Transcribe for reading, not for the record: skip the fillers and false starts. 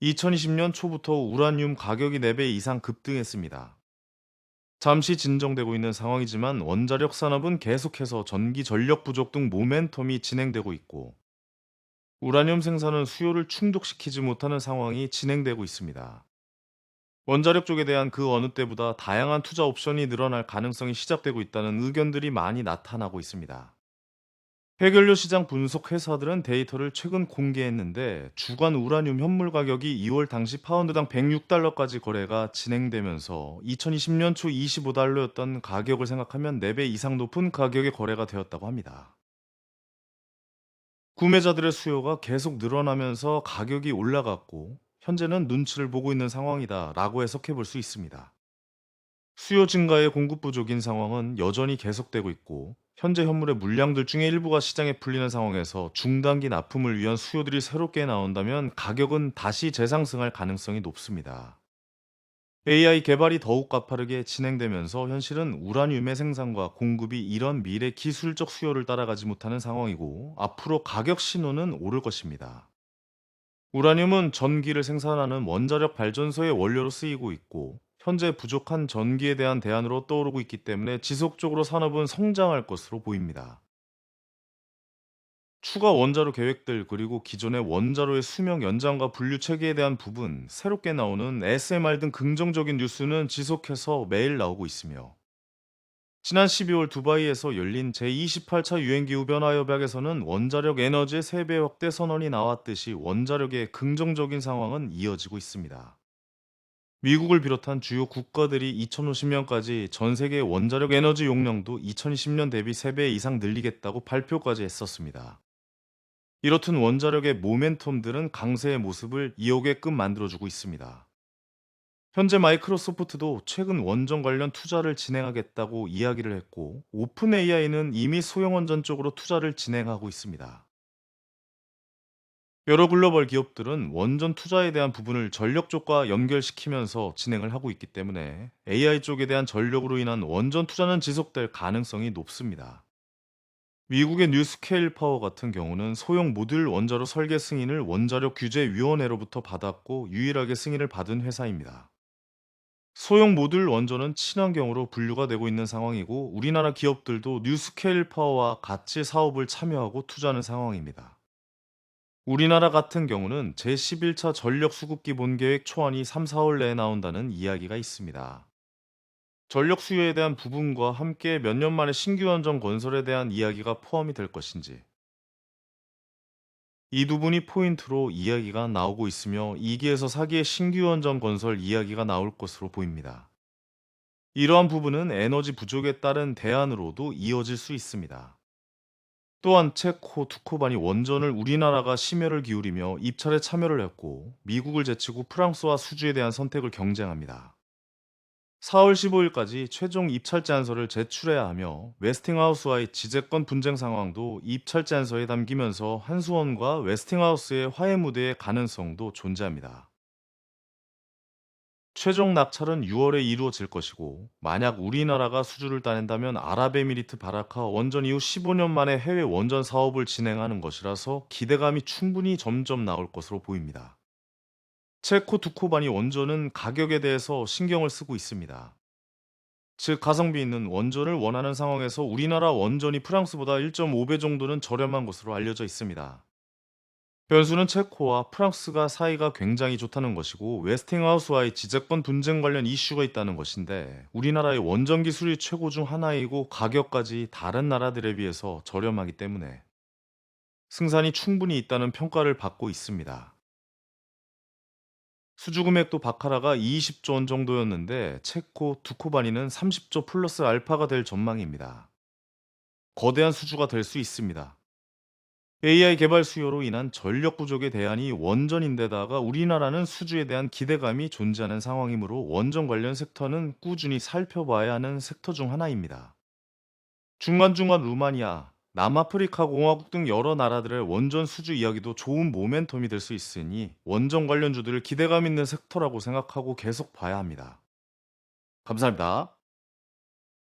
2020년 초부터 우라늄 가격이 4배 이상 급등했습니다. 잠시 진정되고 있는 상황이지만 원자력 산업은 계속해서 전기 전력 부족 등 모멘텀이 진행되고 있고, 우라늄 생산은 수요를 충족시키지 못하는 상황이 진행되고 있습니다. 원자력 쪽에 대한 그 어느 때보다 다양한 투자 옵션이 늘어날 가능성이 시작되고 있다는 의견들이 많이 나타나고 있습니다. 해결료 시장 분석 회사들은 데이터를 최근 공개했는데, 주간 우라늄 현물 가격이 2월 당시 파운드당 106달러까지 거래가 진행되면서 2020년 초 25달러였던 가격을 생각하면 4배 이상 높은 가격에 거래가 되었다고 합니다. 구매자들의 수요가 계속 늘어나면서 가격이 올라갔고, 현재는 눈치를 보고 있는 상황이다라고 해석해 볼 수 있습니다. 수요 증가에 공급 부족인 상황은 여전히 계속되고 있고, 현재 현물의 물량들 중에 일부가 시장에 풀리는 상황에서 중단기 납품을 위한 수요들이 새롭게 나온다면 가격은 다시 재상승할 가능성이 높습니다. AI 개발이 더욱 가파르게 진행되면서 현실은 우라늄의 생산과 공급이 이런 미래 기술적 수요를 따라가지 못하는 상황이고, 앞으로 가격 신호는 오를 것입니다. 우라늄은 전기를 생산하는 원자력 발전소의 원료로 쓰이고 있고, 현재 부족한 전기에 대한 대안으로 떠오르고 있기 때문에 지속적으로 산업은 성장할 것으로 보입니다. 추가 원자로 계획들, 그리고 기존의 원자로의 수명 연장과 분류 체계에 대한 부분, 새롭게 나오는 SMR 등 긍정적인 뉴스는 지속해서 매일 나오고 있으며, 지난 12월 두바이에서 열린 제28차 유엔기후변화협약에서는 원자력 에너지의 3배 확대 선언이 나왔듯이 원자력의 긍정적인 상황은 이어지고 있습니다. 미국을 비롯한 주요 국가들이 2050년까지 전 세계 원자력 에너지 용량도 2020년 대비 3배 이상 늘리겠다고 발표까지 했었습니다. 이렇듯 원자력의 모멘텀들은 강세의 모습을 이어오게끔 만들어주고 있습니다. 현재 마이크로소프트도 최근 원전 관련 투자를 진행하겠다고 이야기를 했고, 오픈 AI는 이미 소형 원전 쪽으로 투자를 진행하고 있습니다. 여러 글로벌 기업들은 원전 투자에 대한 부분을 전력 쪽과 연결시키면서 진행을 하고 있기 때문에 AI 쪽에 대한 전력으로 인한 원전 투자는 지속될 가능성이 높습니다. 미국의 뉴스케일 파워 같은 경우는 소형 모듈 원자로 설계 승인을 원자력 규제위원회로부터 받았고, 유일하게 승인을 받은 회사입니다. 소형 모듈 원전은 친환경으로 분류가 되고 있는 상황이고, 우리나라 기업들도 뉴스케일 파워와 같이 사업을 참여하고 투자하는 상황입니다. 우리나라 같은 경우는 제11차 전력수급기 본계획 초안이 3, 4월 내에 나온다는 이야기가 있습니다. 전력 수요에 대한 부분과 함께 몇 년 만에 신규 원전 건설에 대한 이야기가 포함이 될 것인지, 이 두 분이 포인트로 이야기가 나오고 있으며, 2기에서 4기의 신규 원전 건설 이야기가 나올 것으로 보입니다. 이러한 부분은 에너지 부족에 따른 대안으로도 이어질 수 있습니다. 또한 체코 투코바니 원전을 우리나라가 심혈을 기울이며 입찰에 참여를 했고, 미국을 제치고 프랑스와 수주에 대한 선택을 경쟁합니다. 4월 15일까지 최종 입찰 제안서를 제출해야 하며, 웨스팅하우스와의 지재권 분쟁 상황도 입찰 제안서에 담기면서 한수원과 웨스팅하우스의 화해 무대의 가능성도 존재합니다. 최종 낙찰은 6월에 이루어질 것이고, 만약 우리나라가 수주를 따낸다면 아랍에미리트 바라카 원전 이후 15년 만에 해외 원전 사업을 진행하는 것이라서 기대감이 충분히 점점 나올 것으로 보입니다. 체코 두코바니 원전은 가격에 대해서 신경을 쓰고 있습니다. 즉, 가성비 있는 원전을 원하는 상황에서 우리나라 원전이 프랑스보다 1.5배 정도는 저렴한 것으로 알려져 있습니다. 변수는 체코와 프랑스가 사이가 굉장히 좋다는 것이고, 웨스팅하우스와의 지재권 분쟁 관련 이슈가 있다는 것인데, 우리나라의 원전 기술이 최고 중 하나이고 가격까지 다른 나라들에 비해서 저렴하기 때문에 승산이 충분히 있다는 평가를 받고 있습니다. 수주 금액도 바카라가 20조 원 정도였는데, 체코 두코바니는 30조 플러스 알파가 될 전망입니다. 거대한 수주가 될 수 있습니다. AI 개발 수요로 인한 전력 부족의 대안이 원전인데다가 우리나라는 수주에 대한 기대감이 존재하는 상황이므로 원전 관련 섹터는 꾸준히 살펴봐야 하는 섹터 중 하나입니다. 중간중간 루마니아, 남아프리카 공화국 등 여러 나라들의 원전 수주 이야기도 좋은 모멘텀이 될 수 있으니, 원전 관련주들을 기대감 있는 섹터라고 생각하고 계속 봐야 합니다. 감사합니다.